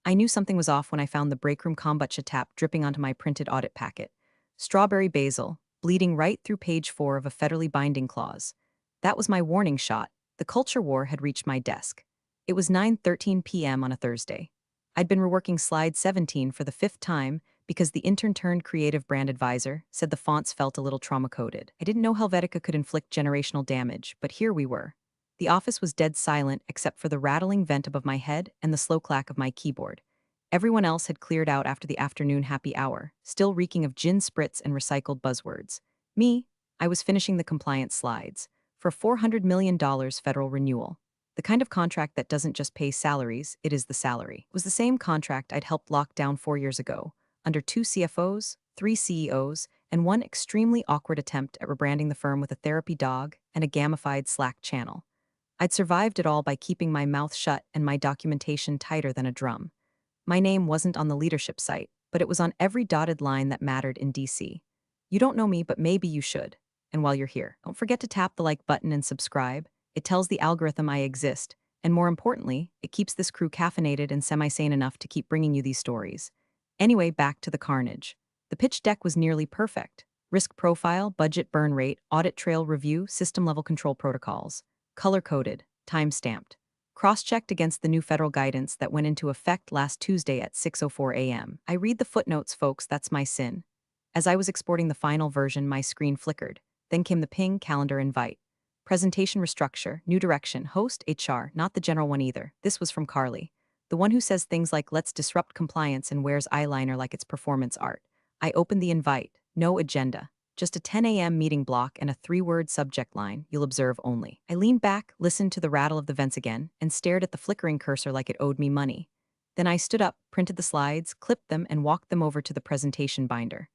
I knew something was off when I found the breakroom kombucha tap dripping onto my printed audit packet. Strawberry basil, bleeding right through page 4 of a federally binding clause. That was my warning shot. The culture war had reached my desk. It was 9:13 p.m. on a Thursday. I'd been reworking slide 17 for the fifth time because the intern turned creative brand advisor said the fonts felt a little trauma-coded. I didn't know Helvetica could inflict generational damage, but here we were. The office was dead silent except for the rattling vent above my head and the slow clack of my keyboard. Everyone else had cleared out after the afternoon happy hour, still reeking of gin spritz and recycled buzzwords. Me, I was finishing the compliance slides for $400 million federal renewal. The kind of contract that doesn't just pay salaries, it is the salary. It was the same contract I'd helped lock down 4 years ago, under 2 CFOs, 3 CEOs, and one extremely awkward attempt at rebranding the firm with a therapy dog and a gamified Slack channel. I'd survived it all by keeping my mouth shut and my documentation tighter than a drum. My name wasn't on the leadership site, but it was on every dotted line that mattered in DC. You don't know me, but maybe you should. And while you're here, don't forget to tap the like button and subscribe. It tells the algorithm I exist, and more importantly, it keeps this crew caffeinated and semi-sane enough to keep bringing you these stories. Anyway, back to the carnage. The pitch deck was nearly perfect. Risk profile, budget burn rate, audit trail review, system-level control protocols. Color-coded, time-stamped. Cross-checked against the new federal guidance that went into effect last Tuesday at 6:04 a.m. I read the footnotes, folks, that's my sin. As I was exporting the final version, my screen flickered. Then came the ping calendar invite. Presentation restructure, new direction, host, HR, not the general one either. This was from Carly. The one who says things like, let's disrupt compliance and wears eyeliner like it's performance art. I opened the invite. No agenda. Just a 10 a.m. meeting block and a 3-word subject line, you'll observe only. I leaned back, listened to the rattle of the vents again, and stared at the flickering cursor like it owed me money. Then I stood up, printed the slides, clipped them, and walked them over to the presentation binder.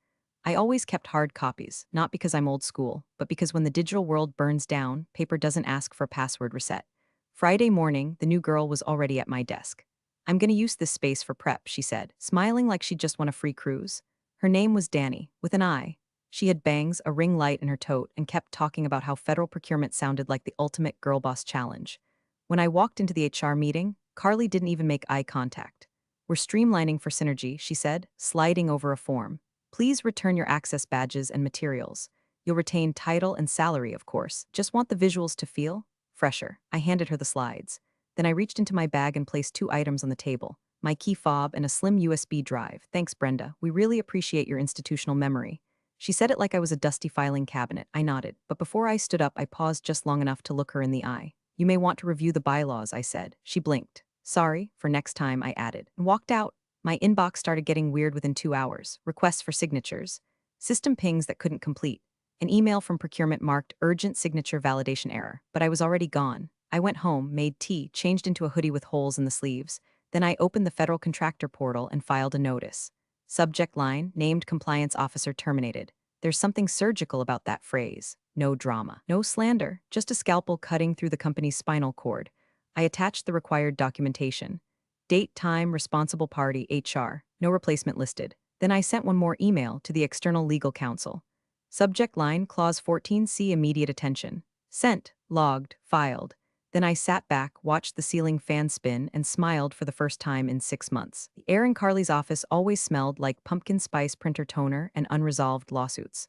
I always kept hard copies, not because I'm old school, but because when the digital world burns down, paper doesn't ask for a password reset. Friday morning, the new girl was already at my desk. I'm gonna use this space for prep, she said, smiling like she'd just won a free cruise. Her name was Danny, with an I. She had bangs, a ring light in her tote, and kept talking about how federal procurement sounded like the ultimate girl boss challenge. When I walked into the HR meeting, Carly didn't even make eye contact. We're streamlining for synergy, she said, sliding over a form. Please return your access badges and materials. You'll retain title and salary, of course. Just want the visuals to feel fresher. I handed her the slides. Then I reached into my bag and placed 2 items on the table, my key fob and a slim USB drive. Thanks, Brenda. We really appreciate your institutional memory. She said it like I was a dusty filing cabinet. I nodded, but before I stood up, I paused just long enough to look her in the eye. You may want to review the bylaws, I said. She blinked. Sorry, for next time, I added, and walked out. My inbox started getting weird within 2 hours. Requests for signatures. System pings that couldn't complete. An email from procurement marked urgent signature validation error, but I was already gone. I went home, made tea, changed into a hoodie with holes in the sleeves. Then I opened the federal contractor portal and filed a notice. Subject line, named compliance officer terminated. There's something surgical about that phrase. No drama. No slander, just a scalpel cutting through the company's spinal cord. I attached the required documentation. Date, time, responsible party, HR. No replacement listed. Then I sent one more email to the external legal counsel. Subject line, clause 14C, immediate attention. Sent, logged, filed. Then I sat back, watched the ceiling fan spin, and smiled for the first time in 6 months. The air in Carly's office always smelled like pumpkin spice printer toner and unresolved lawsuits.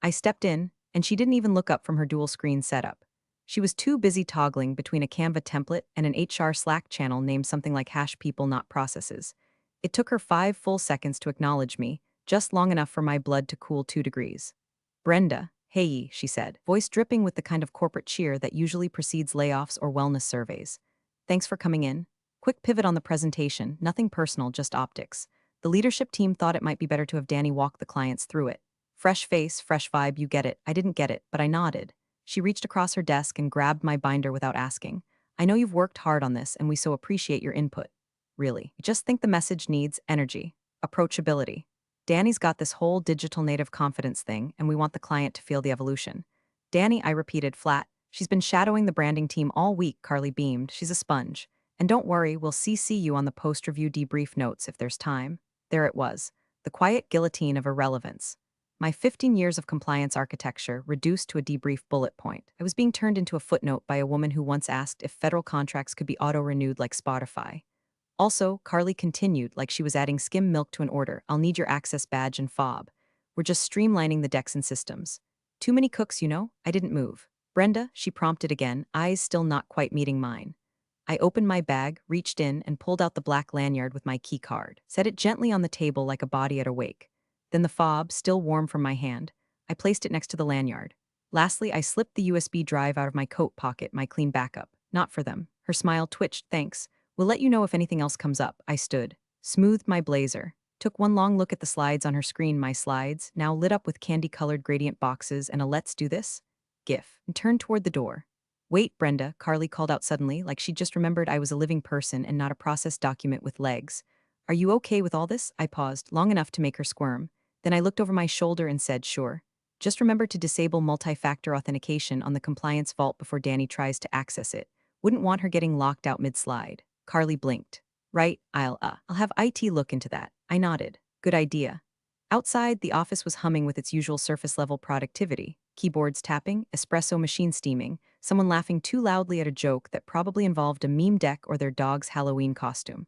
I stepped in, and she didn't even look up from her dual-screen setup. She was too busy toggling between a Canva template and an HR Slack channel named something like hash people not processes. It took her 5 full seconds to acknowledge me, just long enough for my blood to cool 2 degrees. Brenda, hey, she said, voice dripping with the kind of corporate cheer that usually precedes layoffs or wellness surveys. Thanks for coming in. Quick pivot on the presentation, nothing personal, just optics. The leadership team thought it might be better to have Danny walk the clients through it. Fresh face, fresh vibe, you get it. I didn't get it, but I nodded. She reached across her desk and grabbed my binder without asking. I know you've worked hard on this and we so appreciate your input. Really. I just think the message needs energy, approachability. Danny's got this whole digital native confidence thing, and we want the client to feel the evolution. Danny, I repeated flat. She's been shadowing the branding team all week, Carly beamed. She's a sponge. And don't worry, we'll CC you on the post-review debrief notes if there's time. There it was, the quiet guillotine of irrelevance. My 15 years of compliance architecture reduced to a debrief bullet point. I was being turned into a footnote by a woman who once asked if federal contracts could be auto-renewed like Spotify. Also, Carly continued like she was adding skim milk to an order. I'll need your access badge and fob. We're just streamlining the decks and systems. Too many cooks, you know? I didn't move. Brenda, she prompted again, eyes still not quite meeting mine. I opened my bag, reached in, and pulled out the black lanyard with my key card. Set it gently on the table like a body at a wake. Then the fob, still warm from my hand, I placed it next to the lanyard. Lastly, I slipped the USB drive out of my coat pocket, my clean backup. Not for them. Her smile twitched, thanks. We'll let you know if anything else comes up. I stood, smoothed my blazer, took one long look at the slides on her screen, my slides, now lit up with candy-colored gradient boxes and a "let's do this" gif, and turned toward the door. Wait, Brenda, Carly called out suddenly, like she just remembered I was a living person and not a processed document with legs. Are you okay with all this? I paused, long enough to make her squirm. Then I looked over my shoulder and said, sure. Just remember to disable multi-factor authentication on the compliance vault before Danny tries to access it. Wouldn't want her getting locked out mid-slide. Carly blinked. Right, I'll have IT look into that. I nodded. Good idea. Outside, the office was humming with its usual surface-level productivity. Keyboards tapping, espresso machine steaming, someone laughing too loudly at a joke that probably involved a meme deck or their dog's Halloween costume.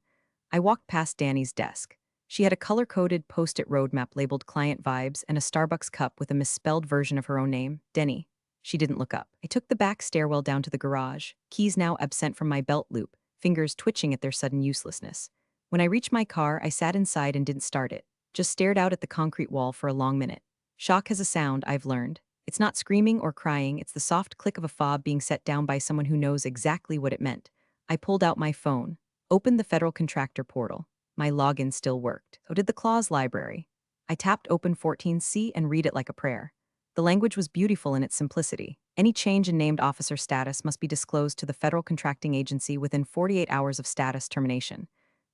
I walked past Danny's desk. She had a color-coded post-it roadmap labeled Client Vibes and a Starbucks cup with a misspelled version of her own name, Denny. She didn't look up. I took the back stairwell down to the garage, keys now absent from my belt loop, fingers twitching at their sudden uselessness. When I reached my car, I sat inside and didn't start it, just stared out at the concrete wall for a long minute. Shock has a sound, I've learned. It's not screaming or crying, it's the soft click of a fob being set down by someone who knows exactly what it meant. I pulled out my phone, opened the federal contractor portal. My login still worked. So did the clause library. I tapped open 14C and read it like a prayer. The language was beautiful in its simplicity. Any change in named officer status must be disclosed to the federal contracting agency within 48 hours of status termination.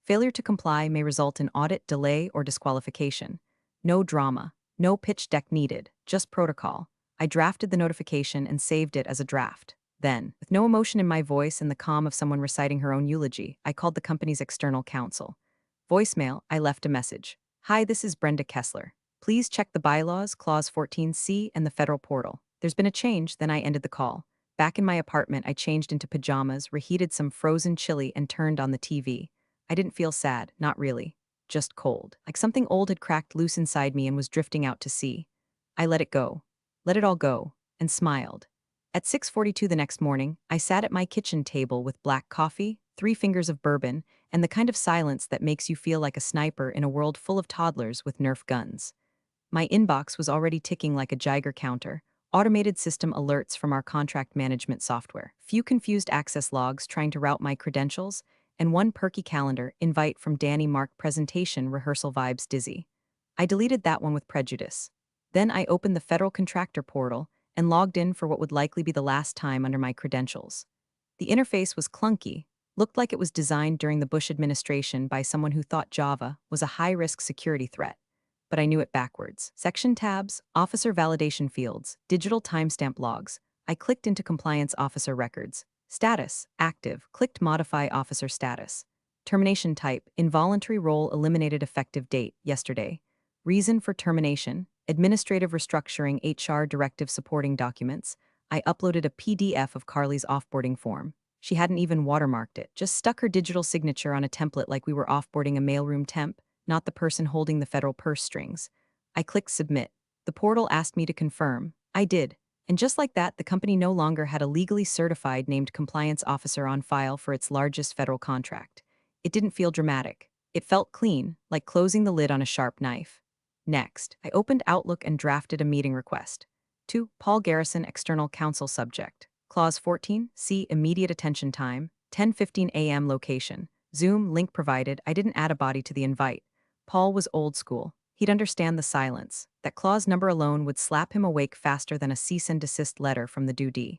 Failure to comply may result in audit, delay, or disqualification. No drama, no pitch deck needed, just protocol. I drafted the notification and saved it as a draft. Then, with no emotion in my voice and the calm of someone reciting her own eulogy, I called the company's external counsel. Voicemail, I left a message. Hi, this is Brenda Kessler. Please check the bylaws, Clause 14C, and the federal portal. There's been a change, then I ended the call. Back in my apartment, I changed into pajamas, reheated some frozen chili, and turned on the TV. I didn't feel sad, not really. Just cold. Like something old had cracked loose inside me and was drifting out to sea. I let it go. Let it all go. And smiled. At 6:42 the next morning, I sat at my kitchen table with black coffee, 3 fingers of bourbon, and the kind of silence that makes you feel like a sniper in a world full of toddlers with Nerf guns. My inbox was already ticking like a Geiger counter, automated system alerts from our contract management software, few confused access logs trying to route my credentials, and one perky calendar invite from Danny marked presentation rehearsal vibes dizzy. I deleted that one with prejudice. Then I opened the federal contractor portal and logged in for what would likely be the last time under my credentials. The interface was clunky, looked like it was designed during the Bush administration by someone who thought Java was a high-risk security threat. But I knew it backwards. Section tabs, officer validation fields, digital timestamp logs. I clicked into compliance officer records. Status, active, clicked modify officer status. Termination type, involuntary role eliminated effective date, yesterday. Reason for termination, administrative restructuring HR directive supporting documents. I uploaded a PDF of Carly's offboarding form. She hadn't even watermarked it, just stuck her digital signature on a template like we were offboarding a mailroom temp, not the person holding the federal purse strings. I clicked submit. The portal asked me to confirm. I did. And just like that, the company no longer had a legally certified named compliance officer on file for its largest federal contract. It didn't feel dramatic. It felt clean, like closing the lid on a sharp knife. Next, I opened Outlook and drafted a meeting request. To Paul Garrison, External Counsel Subject. Clause 14, see immediate attention time, 10:15 a.m. location. Zoom, link provided. I didn't add a body to the invite. Paul was old school. He'd understand the silence. That clause number alone would slap him awake faster than a cease and desist letter from the due.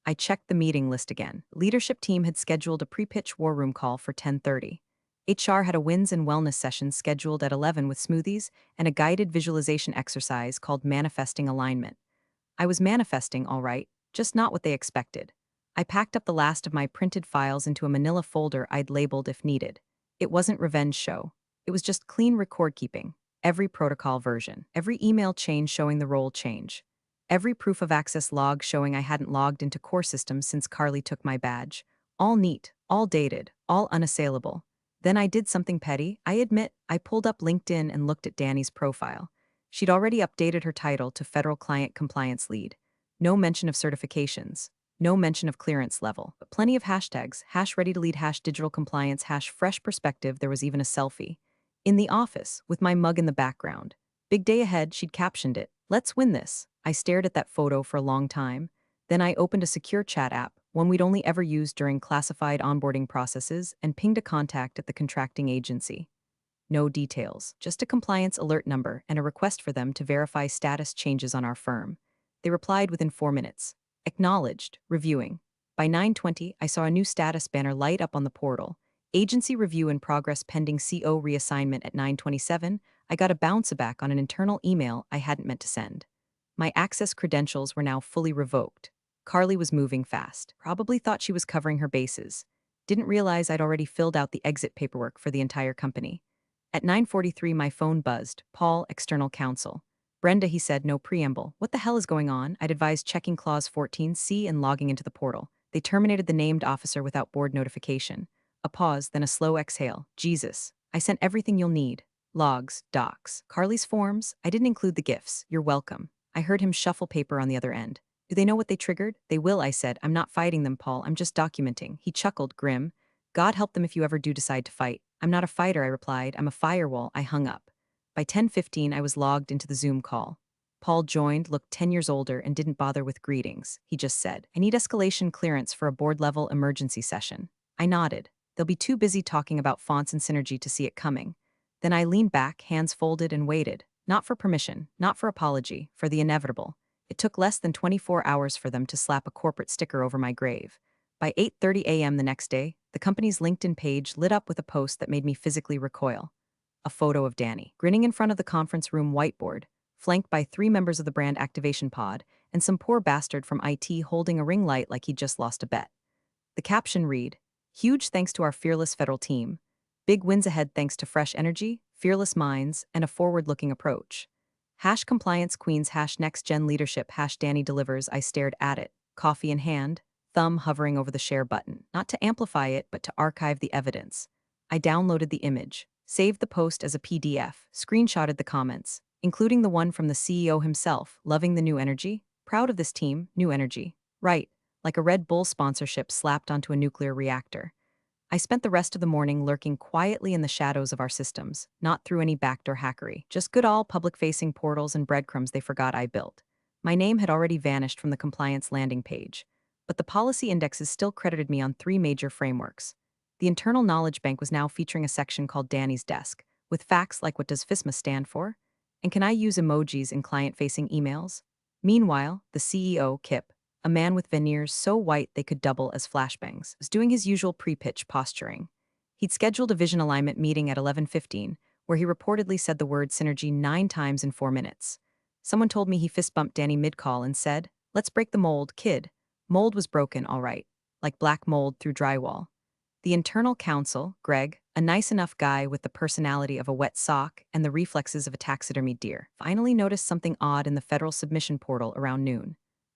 I checked the meeting list again. Leadership team had scheduled a pre-pitch war room call for 10:30. HR had a wins and wellness session scheduled at 11 with smoothies and a guided visualization exercise called Manifesting Alignment. I was manifesting, all right, just not what they expected. I packed up the last of my printed files into a manila folder I'd labeled if needed. It wasn't revenge show. It was just clean record keeping. Every protocol version, every email chain showing the role change, every proof of access log showing I hadn't logged into core systems since Carly took my badge. All neat, all dated, all unassailable. Then I did something petty. I admit, I pulled up LinkedIn and looked at Danny's profile. She'd already updated her title to Federal Client Compliance Lead. No mention of certifications. No mention of clearance level. But plenty of hashtags. Hash ready to lead, hash digital compliance, hash fresh perspective. There was even a selfie. In the office, with my mug in the background. Big day ahead, she'd captioned it. Let's win this. I stared at that photo for a long time. Then I opened a secure chat app, one we'd only ever used during classified onboarding processes, and pinged a contact at the contracting agency. No details, just a compliance alert number and a request for them to verify status changes on our firm. They replied within 4 minutes. Acknowledged, reviewing. By 9:20, I saw a new status banner light up on the portal. Agency review in progress pending CO reassignment at 9:27. I got a bounce back on an internal email I hadn't meant to send. My access credentials were now fully revoked. Carly was moving fast. Probably thought she was covering her bases. Didn't realize I'd already filled out the exit paperwork for the entire company. At 9:43, my phone buzzed. Paul, external counsel. Brenda, he said, no preamble. What the hell is going on? I'd advised checking clause 14C and logging into the portal. They terminated the named officer without board notification. A pause, then a slow exhale. Jesus. I sent everything you'll need. Logs, docs, Carly's forms. I didn't include the gifts. You're welcome. I heard him shuffle paper on the other end. Do they know what they triggered? They will, I said. I'm not fighting them, Paul. I'm just documenting. He chuckled, grim. God help them if you ever do decide to fight. I'm not a fighter, I replied. I'm a firewall. I hung up. By 10:15, I was logged into the Zoom call. Paul joined, looked 10 years older, and didn't bother with greetings. He just said, I need escalation clearance for a board-level emergency session. I nodded. They'll be too busy talking about fonts and synergy to see it coming. Then I leaned back, hands folded, and waited. Not for permission, not for apology, for the inevitable. It took less than 24 hours for them to slap a corporate sticker over my grave. By 8:30 a.m. the next day, the company's LinkedIn page lit up with a post that made me physically recoil. A photo of Danny, grinning in front of the conference room whiteboard, flanked by 3 members of the brand activation pod, and some poor bastard from IT holding a ring light like he'd just lost a bet. The caption read, huge thanks to our fearless federal team. Big wins ahead thanks to fresh energy, fearless minds, and a forward-looking approach. Hash compliance queens, hash next-gen leadership, hash Danny delivers. I stared at it, coffee in hand, thumb hovering over the share button, not to amplify it, but to archive the evidence. I downloaded the image, saved the post as a PDF, screenshotted the comments, including the one from the CEO himself, loving the new energy, proud of this team, new energy. Right, like a Red Bull sponsorship slapped onto a nuclear reactor. I spent the rest of the morning lurking quietly in the shadows of our systems, not through any backdoor hackery, just good old public-facing portals and breadcrumbs they forgot I built. My name had already vanished from the compliance landing page, but the policy indexes still credited me on 3 major frameworks. The internal knowledge bank was now featuring a section called Danny's Desk, with facts like what does FISMA stand for? And can I use emojis in client-facing emails? Meanwhile, the CEO, Kip, a man with veneers so white they could double as flashbangs, was doing his usual pre-pitch posturing. He'd scheduled a vision alignment meeting at 11:15, where he reportedly said the word synergy 9 times in 4 minutes. Someone told me he fist-bumped Danny mid-call and said, let's break the mold, kid. Mold was broken, all right, like black mold through drywall. The internal counsel, Greg, a nice enough guy with the personality of a wet sock and the reflexes of a taxidermied deer, finally noticed something odd in the federal submission portal around noon.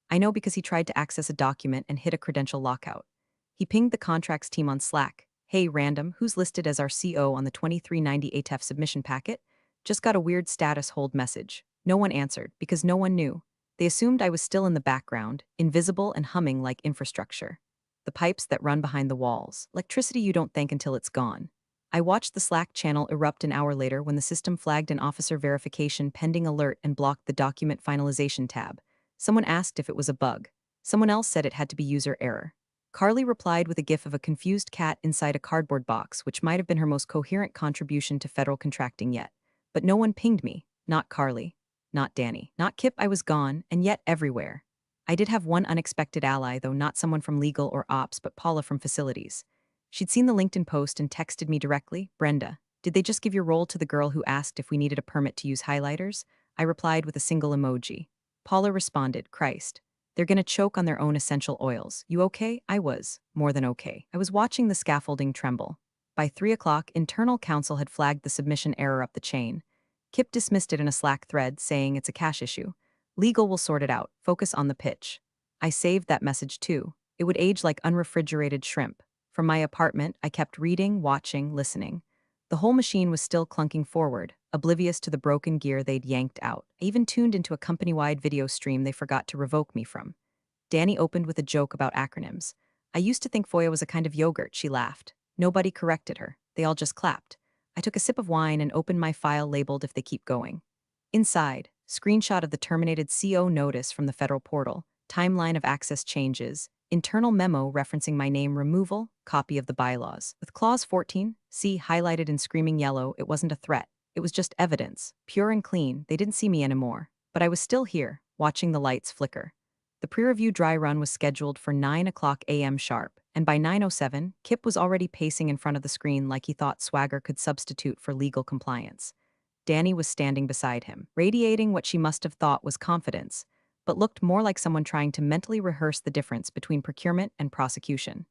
I know because he tried to access a document and hit a credential lockout. He pinged the contracts team on Slack. Hey, random, who's listed as our CO on the 2390 ATEF submission packet? Just got a weird status hold message. No one answered because no one knew. They assumed I was still in the background, invisible and humming like infrastructure. The pipes that run behind the walls. Electricity you don't think until it's gone. I watched the Slack channel erupt an hour later when the system flagged an officer verification pending alert and blocked the document finalization tab. Someone asked if it was a bug. Someone else said it had to be user error. Carly replied with a gif of a confused cat inside a cardboard box, which might have been her most coherent contribution to federal contracting yet. But no one pinged me. Not Carly. Not Danny. Not Kip. I was gone, and yet everywhere. I did have one unexpected ally, though not someone from legal or ops, but Paula from facilities. She'd seen the LinkedIn post and texted me directly, Brenda, did they just give your role to the girl who asked if we needed a permit to use highlighters? I replied with a single emoji. Paula responded, Christ. They're gonna choke on their own essential oils. You okay? I was. More than okay. I was watching the scaffolding tremble. By 3 o'clock, internal counsel had flagged the submission error up the chain. Kip dismissed it in a Slack thread, saying it's a cash issue. Legal will sort it out. Focus on the pitch. I saved that message too. It would age like unrefrigerated shrimp. From my apartment, I kept reading, watching, listening. The whole machine was still clunking forward, oblivious to the broken gear they'd yanked out. I even tuned into a company-wide video stream they forgot to revoke me from. Danny opened with a joke about acronyms. I used to think FOIA was a kind of yogurt, she laughed. Nobody corrected her. They all just clapped. I took a sip of wine and opened my file labeled if they keep going. Inside, screenshot of the terminated CO notice from the federal portal, timeline of access changes, internal memo referencing my name removal, copy of the bylaws. With clause 14, C highlighted in screaming yellow, it wasn't a threat. It was just evidence, pure and clean. They didn't see me anymore. But I was still here, watching the lights flicker. The pre-review dry run was scheduled for 9 o'clock a.m. sharp, and by 9:07, Kip was already pacing in front of the screen like he thought swagger could substitute for legal compliance. Danny was standing beside him, radiating what she must have thought was confidence, but looked more like someone trying to mentally rehearse the difference between procurement and prosecution.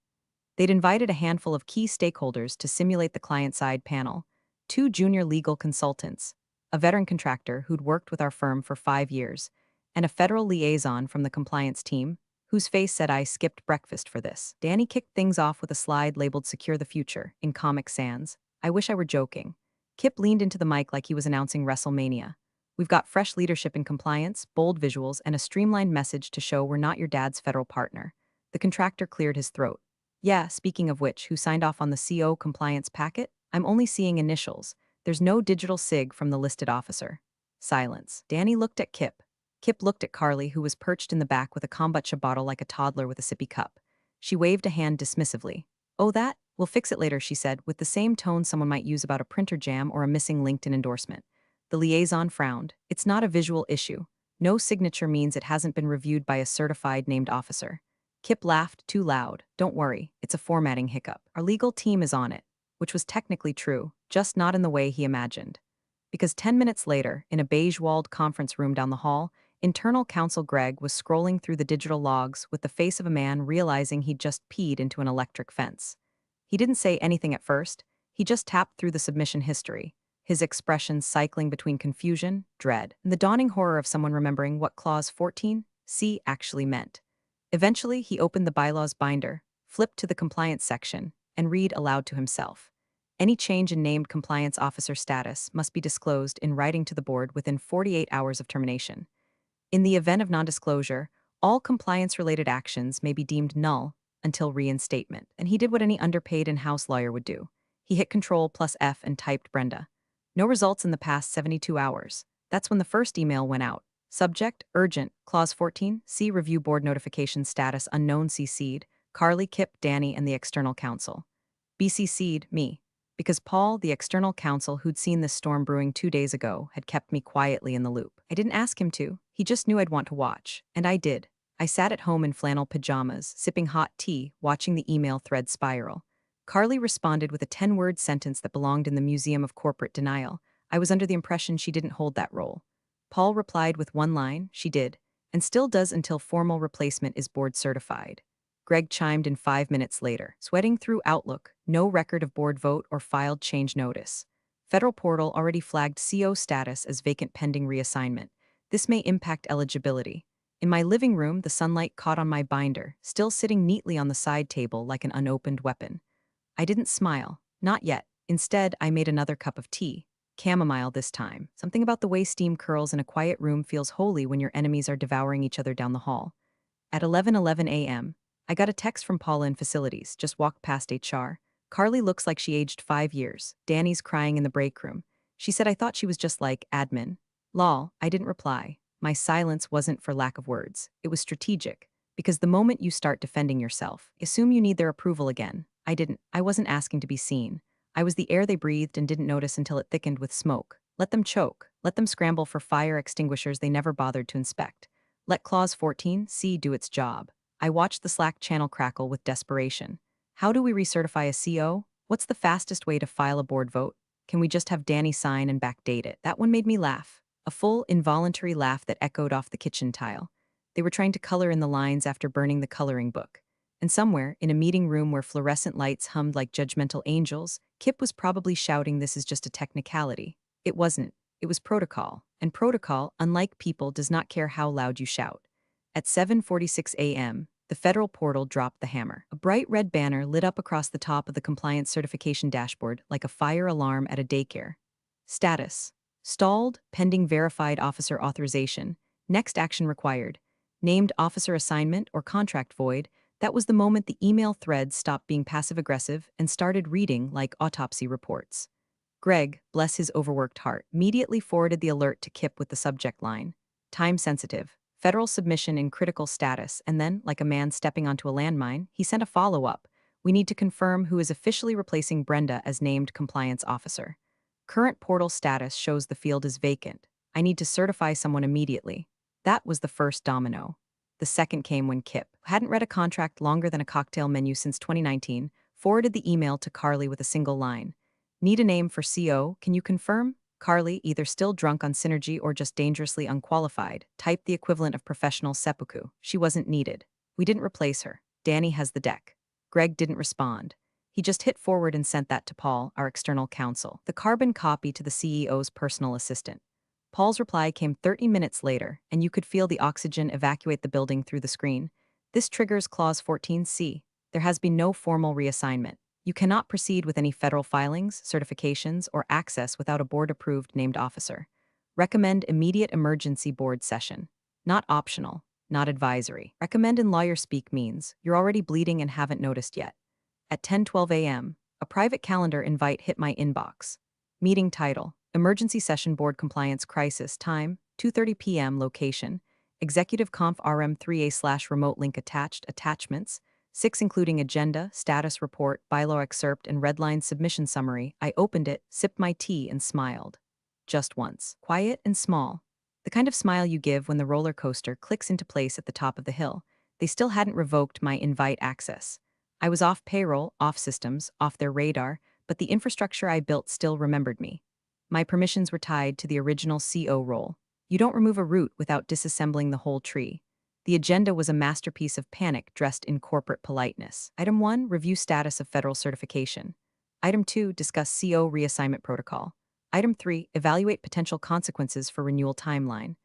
They'd invited a handful of key stakeholders to simulate the client-side panel, two junior legal consultants, a veteran contractor who'd worked with our firm for 5 years, and a federal liaison from the compliance team, whose face said I skipped breakfast for this. Danny kicked things off with a slide labeled Secure the Future in Comic Sans. I wish I were joking. Kip leaned into the mic like he was announcing WrestleMania. We've got fresh leadership in compliance, bold visuals, and a streamlined message to show we're not your dad's federal partner. The contractor cleared his throat. Yeah, speaking of which, who signed off on the CO compliance packet? I'm only seeing initials. There's no digital sig from the listed officer. Silence. Danny looked at Kip. Kip looked at Carly, who was perched in the back with a kombucha bottle like a toddler with a sippy cup. She waved a hand dismissively. Oh, that? We'll fix it later, she said, with the same tone someone might use about a printer jam or a missing LinkedIn endorsement. The liaison frowned. It's not a visual issue. No signature means it hasn't been reviewed by a certified named officer. Kip laughed too loud. Don't worry, it's a formatting hiccup. Our legal team is on it, which was technically true, just not in the way he imagined. Because 10 minutes later, in a beige-walled conference room down the hall, internal counsel Greg was scrolling through the digital logs with the face of a man realizing he'd just peed into an electric fence. He didn't say anything at first. He just tapped through the submission history, his expression cycling between confusion, dread, and the dawning horror of someone remembering what Clause 14C actually meant. Eventually, he opened the bylaws binder, flipped to the compliance section, and read aloud to himself. Any change in named compliance officer status must be disclosed in writing to the board within 48 hours of termination. In the event of non-disclosure, all compliance-related actions may be deemed null until reinstatement. And he did what any underpaid in-house lawyer would do. He hit Control+F and typed Brenda. No results in the past 72 hours. That's when the first email went out. Subject, urgent, Clause 14, see review board notification status unknown CC'd, Carly, Kip, Danny, and the external counsel. BCC'd me, because Paul, the external counsel who'd seen this storm brewing 2 days ago, had kept me quietly in the loop. I didn't ask him to. He just knew I'd want to watch, and I did. I sat at home in flannel pajamas, sipping hot tea, watching the email thread spiral. Carly responded with a 10-word sentence that belonged in the Museum of Corporate Denial. I was under the impression she didn't hold that role. Paul replied with one line, she did, and still does until formal replacement is board certified. Greg chimed in 5 minutes later, sweating through Outlook, no record of board vote or filed change notice. Federal portal already flagged CO status as vacant pending reassignment. This may impact eligibility. In my living room, the sunlight caught on my binder, still sitting neatly on the side table like an unopened weapon. I didn't smile, not yet. Instead, I made another cup of tea. Chamomile this time. Something about the way steam curls in a quiet room feels holy when your enemies are devouring each other down the hall. At 11:11 a.m., I got a text from Paula in facilities, just walked past HR. Carly looks like she aged 5 years. Danny's crying in the break room. She said I thought she was just like admin. Lol, I didn't reply. My silence wasn't for lack of words. It was strategic. Because the moment you start defending yourself, assume you need their approval again. I didn't. I wasn't asking to be seen. I was the air they breathed and didn't notice until it thickened with smoke. Let them choke. Let them scramble for fire extinguishers they never bothered to inspect. Let Clause 14C do its job. I watched the Slack channel crackle with desperation. How do we recertify a CO? What's the fastest way to file a board vote? Can we just have Danny sign and backdate it? That one made me laugh. A full, involuntary laugh that echoed off the kitchen tile. They were trying to color in the lines after burning the coloring book. And somewhere, in a meeting room where fluorescent lights hummed like judgmental angels, Kip was probably shouting this is just a technicality. It wasn't. It was protocol. And protocol, unlike people, does not care how loud you shout. At 7:46 a.m., The federal portal dropped the hammer. A bright red banner lit up across the top of the compliance certification dashboard like a fire alarm at a daycare. Status: stalled, pending verified officer authorization. Next action required. Named officer assignment or contract void. That was the moment the email thread stopped being passive-aggressive and started reading like autopsy reports. Greg, bless his overworked heart, immediately forwarded the alert to Kip with the subject line: time sensitive, federal submission in critical status, and then, like a man stepping onto a landmine, he sent a follow-up: we need to confirm who is officially replacing Brenda as named compliance officer. Current portal status shows the field is vacant. I need to certify someone immediately. That was the first domino. The second came when Kip, who hadn't read a contract longer than a cocktail menu since 2019, forwarded the email to Carly with a single line: need a name for CO, can you confirm? Carly, either still drunk on Synergy or just dangerously unqualified, typed the equivalent of professional seppuku. She wasn't needed. We didn't replace her. Danny has the deck. Greg didn't respond. He just hit forward and sent that to Paul, our external counsel, the carbon copy to the CEO's personal assistant. Paul's reply came 30 minutes later, and you could feel the oxygen evacuate the building through the screen. This triggers Clause 14C. There has been no formal reassignment. You cannot proceed with any federal filings, certifications, or access without a board-approved named officer. Recommend immediate emergency board session. Not optional, not advisory. Recommend in lawyer speak means you're already bleeding and haven't noticed yet. At 10:12 a.m., a private calendar invite hit my inbox. Meeting title: Emergency Session Board Compliance Crisis. Time: 2:30 p.m. Location: Executive Conf RM3A/remote link attached. Attachments: 6 including agenda, status report, bylaw excerpt, and redline submission summary. I opened it, sipped my tea, and smiled. Just once. Quiet and small. The kind of smile you give when the roller coaster clicks into place at the top of the hill. They still hadn't revoked my invite access. I was off payroll, off systems, off their radar, but the infrastructure I built still remembered me. My permissions were tied to the original CO role. You don't remove a root without disassembling the whole tree. The agenda was a masterpiece of panic dressed in corporate politeness. Item 1, review status of federal certification. Item 2, discuss CO reassignment protocol. Item 3, evaluate potential consequences for renewal timeline.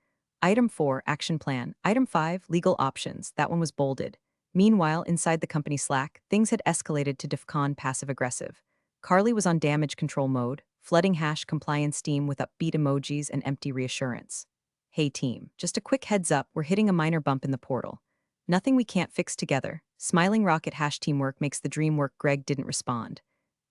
Item 4, action plan. Item 5, legal options. That one was bolded. Meanwhile, inside the company Slack, things had escalated to DEFCON passive-aggressive. Carly was on damage control mode, flooding hash compliance steam with upbeat emojis and empty reassurance. Hey team, just a quick heads up, we're hitting a minor bump in the portal. Nothing we can't fix together. Smiling rocket hash teamwork makes the dream work. Greg didn't respond.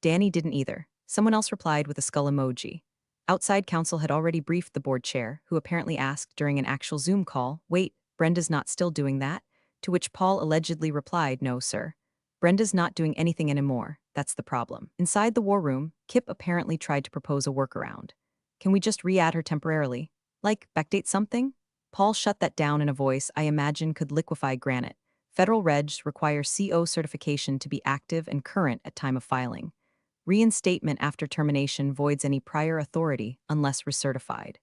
Danny didn't either. Someone else replied with a skull emoji. Outside counsel had already briefed the board chair, who apparently asked during an actual Zoom call, wait, Brenda's not still doing that? To which Paul allegedly replied, no, sir. Brenda's not doing anything anymore. That's the problem. Inside the war room, Kip apparently tried to propose a workaround. Can we just re-add her temporarily? Like, backdate something? Paul shut that down in a voice I imagine could liquefy granite. Federal regs require CO certification to be active and current at time of filing. Reinstatement after termination voids any prior authority unless recertified.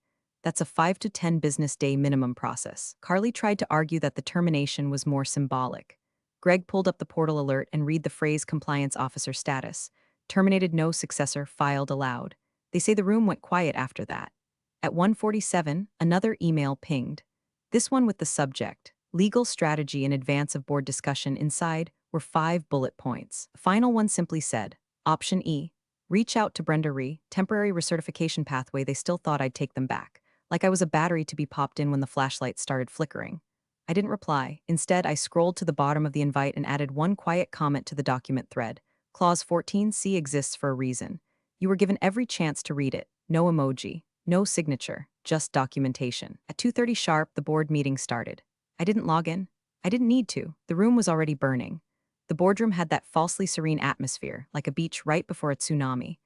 That's a 5 to 10 business day minimum process. Carly tried to argue that the termination was more symbolic. Greg pulled up the portal alert and read the phrase compliance officer status. Terminated, no successor filed allowed. They say the room went quiet after that. At 1:47, another email pinged. This one with the subject, legal strategy in advance of board discussion. Inside were 5 bullet points. The final one simply said, Option E, reach out to Brenda Ree, temporary recertification pathway. They still thought I'd take them back. Like I was a battery to be popped in when the flashlight started flickering. I didn't reply. Instead, I scrolled to the bottom of the invite and added one quiet comment to the document thread. Clause 14C exists for a reason. You were given every chance to read it. No emoji, no signature, just documentation. At 2:30 sharp, the board meeting started. I didn't log in. I didn't need to. The room was already burning. The boardroom had that falsely serene atmosphere, like a beach right before a tsunami.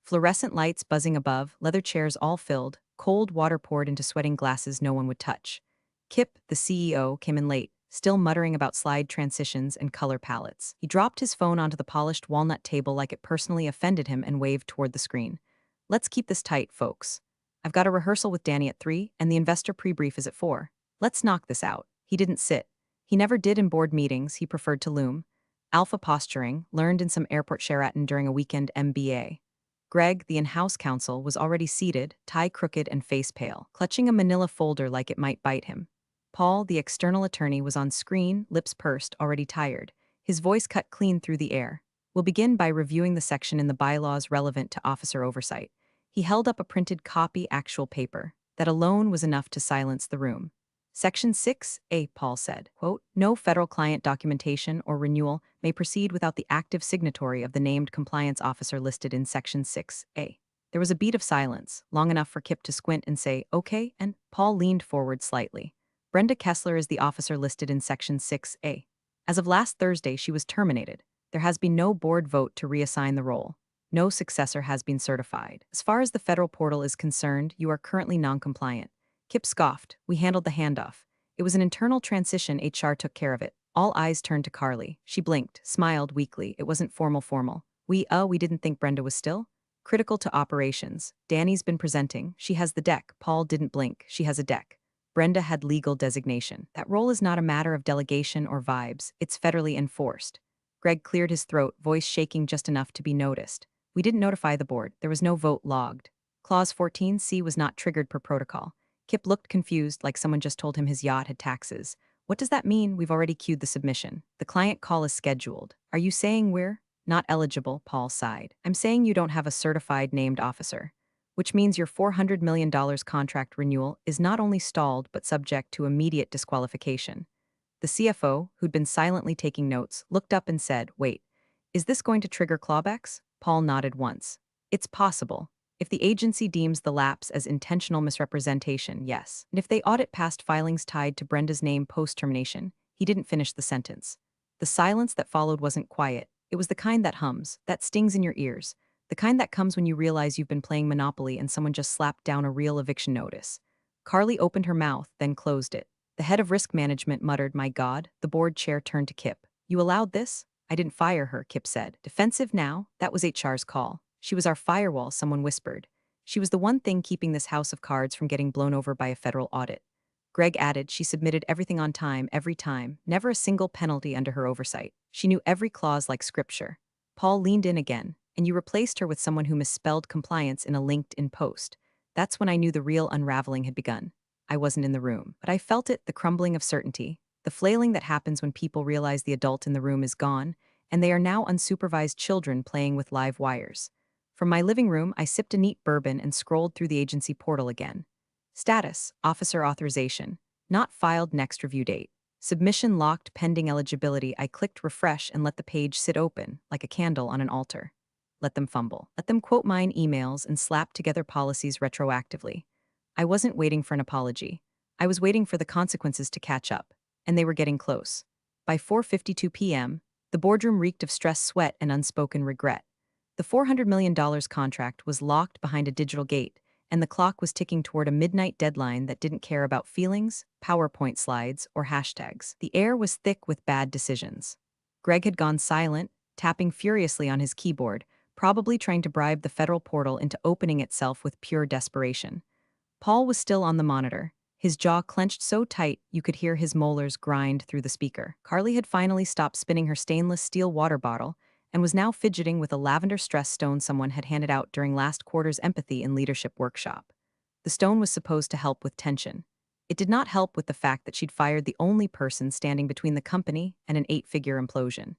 Fluorescent lights buzzing above, leather chairs all filled, cold water poured into sweating glasses no one would touch. Kip, the CEO, came in late, still muttering about slide transitions and color palettes. He dropped his phone onto the polished walnut table like it personally offended him and waved toward the screen. Let's keep this tight, folks. I've got a rehearsal with Danny at 3, and the investor pre-brief is at 4. Let's knock this out. He didn't sit. He never did in board meetings, he preferred to loom. Alpha posturing, learned in some airport Sheraton during a weekend MBA. Greg, the in-house counsel, was already seated, tie crooked and face pale, clutching a manila folder like it might bite him. Paul, the external attorney, was on screen, lips pursed, already tired. His voice cut clean through the air. We'll begin by reviewing the section in the bylaws relevant to officer oversight. He held up a printed copy actual paper. That alone was enough to silence the room. Section 6A, Paul said, quote, "No federal client documentation or renewal may proceed without the active signatory of the named compliance officer listed in Section 6A." There was a beat of silence, long enough for Kip to squint and say, "Okay," and Paul leaned forward slightly. "Brenda Kessler is the officer listed in Section 6A. As of last Thursday, she was terminated. There has been no board vote to reassign the role. No successor has been certified. As far as the federal portal is concerned, you are currently non-compliant." Kip scoffed. "We handled the handoff. It was an internal transition. HR took care of it." All eyes turned to Carly. She blinked, smiled weakly. It wasn't formal. We didn't think Brenda was still critical to operations. Danny's been presenting. She has the deck." Paul didn't blink. "She has a deck." Brenda had legal designation. That role is not a matter of delegation or vibes. It's federally enforced. Greg cleared his throat, voice shaking just enough to be noticed. "We didn't notify the board. There was no vote logged. Clause 14C was not triggered per protocol." Kip looked confused, like someone just told him his yacht had taxes. "What does that mean?" "We've already queued the submission. The client call is scheduled." "Are you saying we're not eligible?" Paul sighed. "I'm saying you don't have a certified named officer. Which means your $400 million contract renewal is not only stalled but subject to immediate disqualification." The CFO, who'd been silently taking notes, looked up and said, "Wait, is this going to trigger clawbacks?" Paul nodded once. "It's possible. If the agency deems the lapse as intentional misrepresentation, yes. And if they audit past filings tied to Brenda's name post-termination." He didn't finish the sentence. The silence that followed wasn't quiet. It was the kind that hums, that stings in your ears, the kind that comes when you realize you've been playing Monopoly and someone just slapped down a real eviction notice. Carly opened her mouth, then closed it. The head of risk management muttered, "My God." The board chair turned to Kip. "You allowed this?" "I didn't fire her," Kip said. Defensive now? That was HR's call. "She was our firewall," someone whispered. "She was the one thing keeping this house of cards from getting blown over by a federal audit." Greg added, "She submitted everything on time, every time, never a single penalty under her oversight. She knew every clause like scripture." Paul leaned in again. "And you replaced her with someone who misspelled compliance in a LinkedIn post." That's when I knew the real unraveling had begun. I wasn't in the room, but I felt it, the crumbling of certainty, the flailing that happens when people realize the adult in the room is gone, and they are now unsupervised children playing with live wires. From my living room, I sipped a neat bourbon and scrolled through the agency portal again. Status, officer authorization. Not filed, next review date. Submission locked, pending eligibility. I clicked refresh and let the page sit open, like a candle on an altar. Let them fumble. Let them quote mine emails and slap together policies retroactively. I wasn't waiting for an apology. I was waiting for the consequences to catch up, and they were getting close. By 4:52 p.m., the boardroom reeked of stress, sweat, and unspoken regret. The $400 million contract was locked behind a digital gate, and the clock was ticking toward a midnight deadline that didn't care about feelings, PowerPoint slides, or hashtags. The air was thick with bad decisions. Greg had gone silent, tapping furiously on his keyboard, probably trying to bribe the federal portal into opening itself with pure desperation. Paul was still on the monitor, his jaw clenched so tight you could hear his molars grind through the speaker. Carly had finally stopped spinning her stainless steel water bottle and was now fidgeting with a lavender stress stone someone had handed out during last quarter's empathy and leadership workshop. The stone was supposed to help with tension. It did not help with the fact that she'd fired the only person standing between the company and an 8-figure implosion.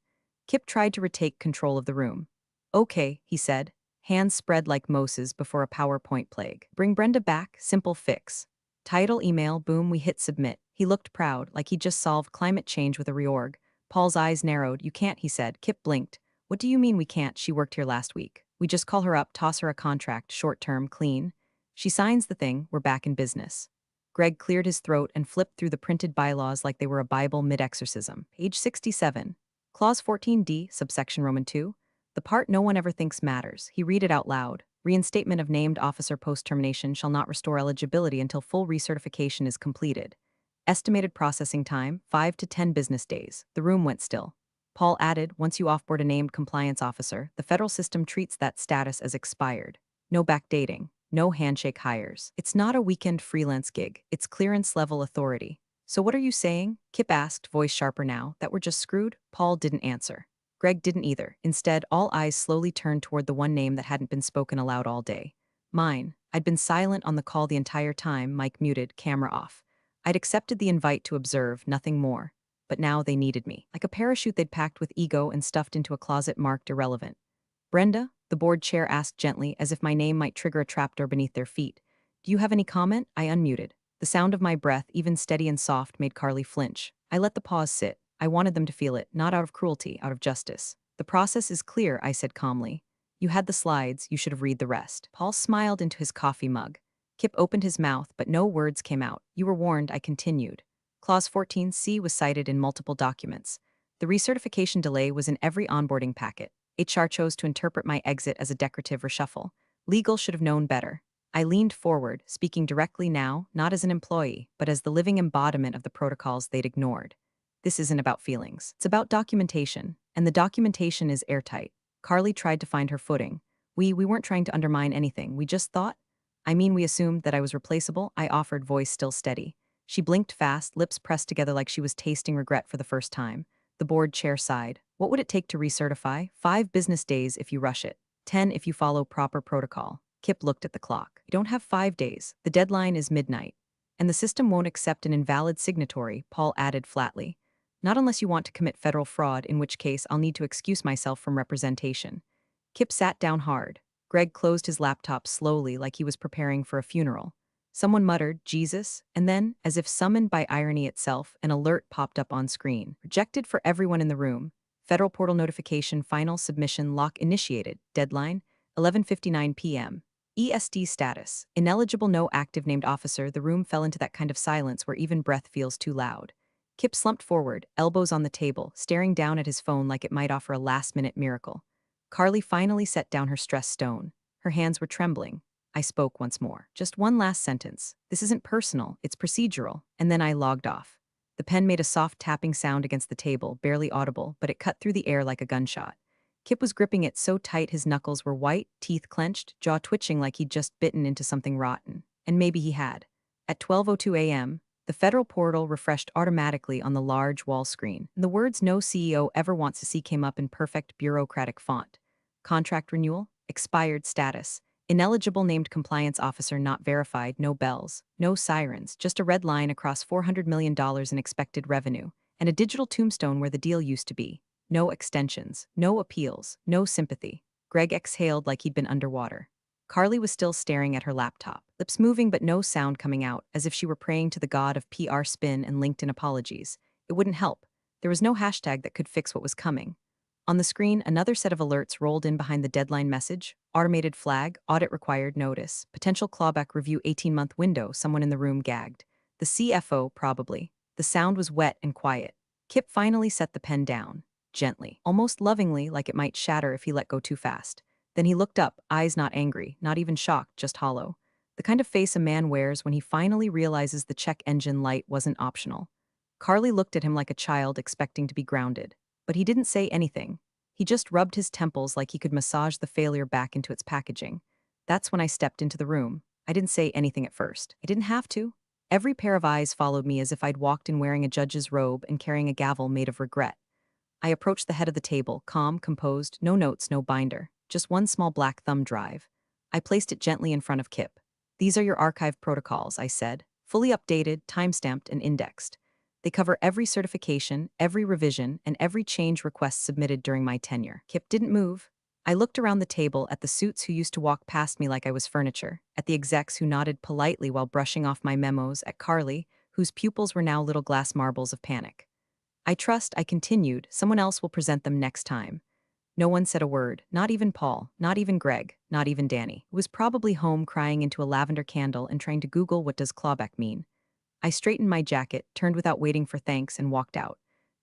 Kip tried to retake control of the room. "Okay," he said, hands spread like Moses before a PowerPoint plague. "Bring Brenda back, simple fix." Title, email, boom, we hit submit. He looked proud, like he'd just solved climate change with a reorg. Paul's eyes narrowed. "You can't," he said. Kip blinked. "What do you mean we can't? She worked here last week. We just call her up, toss her a contract, short-term, clean. She signs the thing, we're back in business." Greg cleared his throat and flipped through the printed bylaws like they were a Bible mid-exorcism. Page 67. Clause 14D, subsection Roman 2. The part no one ever thinks matters. He read it out loud. Reinstatement of named officer post-termination shall not restore eligibility until full recertification is completed. Estimated processing time, 5 to 10 business days. The room went still. Paul added, "Once you offboard a named compliance officer, the federal system treats that status as expired. No backdating, no handshake hires. It's not a weekend freelance gig. It's clearance-level authority." "So what are you saying?" Kip asked, voice sharper now, "that we're just screwed?" Paul didn't answer. Greg didn't either. Instead, all eyes slowly turned toward the one name that hadn't been spoken aloud all day. Mine. I'd been silent on the call the entire time, mic muted, camera off. I'd accepted the invite to observe, nothing more. But now they needed me. Like a parachute they'd packed with ego and stuffed into a closet marked irrelevant. Brenda, the board chair asked gently, as if my name might trigger a trapdoor beneath their feet. Do you have any comment? I unmuted. The sound of my breath, even steady and soft, made Carly flinch. I let the pause sit. I wanted them to feel it, not out of cruelty, out of justice. The process is clear, I said calmly. You had the slides, you should have read the rest. Paul smiled into his coffee mug. Kip opened his mouth, but no words came out. You were warned, I continued. Clause 14C was cited in multiple documents. The recertification delay was in every onboarding packet. HR chose to interpret my exit as a decorative reshuffle. Legal should have known better. I leaned forward, speaking directly now, not as an employee, but as the living embodiment of the protocols they'd ignored. This isn't about feelings. It's about documentation, and the documentation is airtight. Carly tried to find her footing. We weren't trying to undermine anything. We just thought. We assumed that I was replaceable. I offered, voice still steady. She blinked fast, lips pressed together like she was tasting regret for the first time. The board chair sighed. What would it take to recertify? 5 business days if you rush it. 10 if you follow proper protocol. Kip looked at the clock. You don't have 5 days. The deadline is midnight. And the system won't accept an invalid signatory, Paul added flatly. Not unless you want to commit federal fraud, in which case I'll need to excuse myself from representation. Kip sat down hard. Greg closed his laptop slowly like he was preparing for a funeral. Someone muttered, Jesus, and then, as if summoned by irony itself, an alert popped up on screen. Rejected for everyone in the room. Federal portal notification, final submission lock initiated. Deadline, 11:59 p.m. ESD status. Ineligible, no active named officer. The room fell into that kind of silence where even breath feels too loud. Kip slumped forward, elbows on the table, staring down at his phone like it might offer a last-minute miracle. Carly finally set down her stress stone. Her hands were trembling. I spoke once more. Just one last sentence. This isn't personal, it's procedural. And then I logged off. The pen made a soft tapping sound against the table, barely audible, but it cut through the air like a gunshot. Kip was gripping it so tight his knuckles were white, teeth clenched, jaw twitching like he'd just bitten into something rotten. And maybe he had. At 12:02 a.m., the federal portal refreshed automatically on the large wall screen. The words no CEO ever wants to see came up in perfect bureaucratic font. Contract renewal, expired status, ineligible named compliance officer not verified, no bells, no sirens, just a red line across $400 million in expected revenue, and a digital tombstone where the deal used to be. No extensions, no appeals, no sympathy. Greg exhaled like he'd been underwater. Carly was still staring at her laptop, lips moving but no sound coming out, as if she were praying to the god of PR spin and LinkedIn apologies. It wouldn't help. There was no hashtag that could fix what was coming. On the screen, another set of alerts rolled in behind the deadline message. Automated flag, audit required notice, potential clawback review 18-month window, someone in the room gagged. The CFO, probably. The sound was wet and quiet. Kip finally set the pen down, gently, almost lovingly, like it might shatter if he let go too fast. Then he looked up, eyes not angry, not even shocked, just hollow. The kind of face a man wears when he finally realizes the check engine light wasn't optional. Carly looked at him like a child expecting to be grounded. But he didn't say anything. He just rubbed his temples like he could massage the failure back into its packaging. That's when I stepped into the room. I didn't say anything at first. I didn't have to. Every pair of eyes followed me as if I'd walked in wearing a judge's robe and carrying a gavel made of regret. I approached the head of the table, calm, composed, no notes, no binder, just one small black thumb drive. I placed it gently in front of Kip. These are your archive protocols, I said, fully updated, time-stamped, and indexed. They cover every certification, every revision, and every change request submitted during my tenure. Kip didn't move. I looked around the table at the suits who used to walk past me like I was furniture, at the execs who nodded politely while brushing off my memos, at Carly, whose pupils were now little glass marbles of panic. I trust, I continued, someone else will present them next time. No one said a word, not even Paul, not even Greg, not even Danny, who was probably home crying into a lavender candle and trying to Google what does clawback mean. I straightened my jacket, turned without waiting for thanks, and walked out.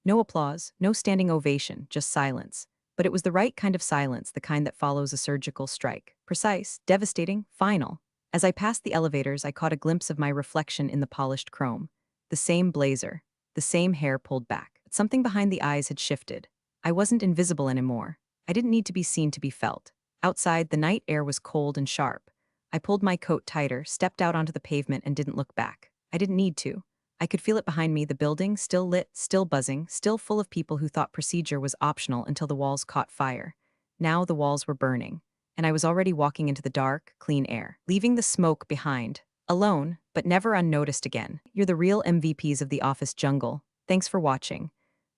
No applause, no standing ovation, just silence. But it was the right kind of silence, the kind that follows a surgical strike. Precise, devastating, final. As I passed the elevators, I caught a glimpse of my reflection in the polished chrome. The same blazer, the same hair pulled back. But something behind the eyes had shifted. I wasn't invisible anymore. I didn't need to be seen to be felt. Outside, the night air was cold and sharp. I pulled my coat tighter, stepped out onto the pavement, and didn't look back. I didn't need to. I could feel it behind me, the building, still lit, still buzzing, still full of people who thought procedure was optional until the walls caught fire. Now the walls were burning, and I was already walking into the dark, clean air, leaving the smoke behind. Alone, but never unnoticed again. You're the real MVPs of the office jungle. Thanks for watching.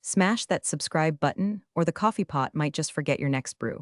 Smash that subscribe button, or the coffee pot might just forget your next brew.